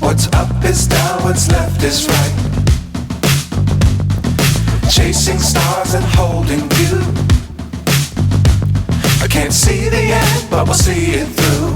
What's up is down, what's left is right. Chasing stars and holding you. I can't see the end, but we'll see it through.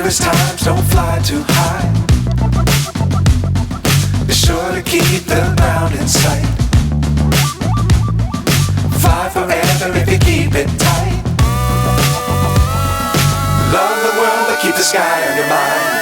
Times don't fly too high. Be sure to keep the ground in sight. Fly forever if you keep it tight. Love the world but keep the sky on your mind.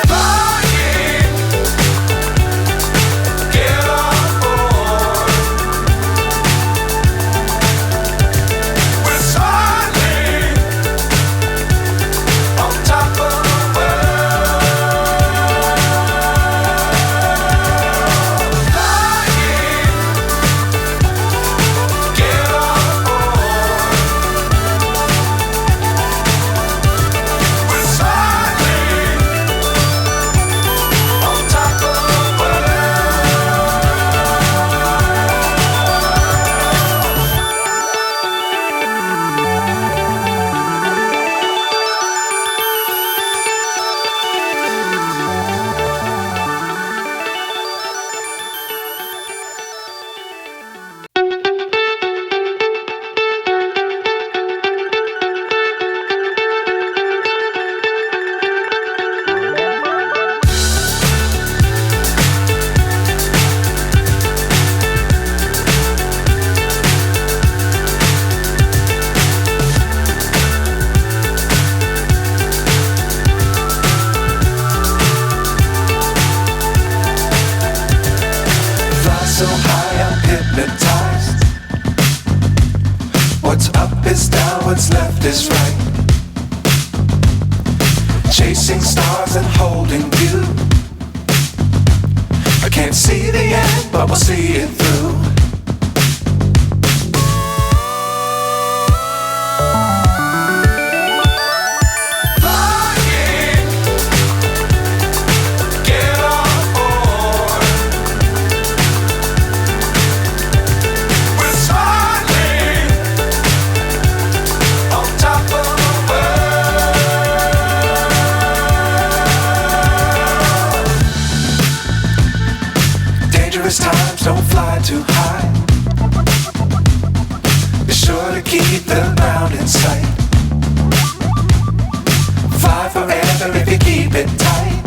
So high I'm hypnotized. What's up is down, what's left is right. Chasing stars and holding you. I can't see the end, but we'll see it through. Times don't fly too high. Be sure to keep the ground in sight. Fly forever if you keep it tight.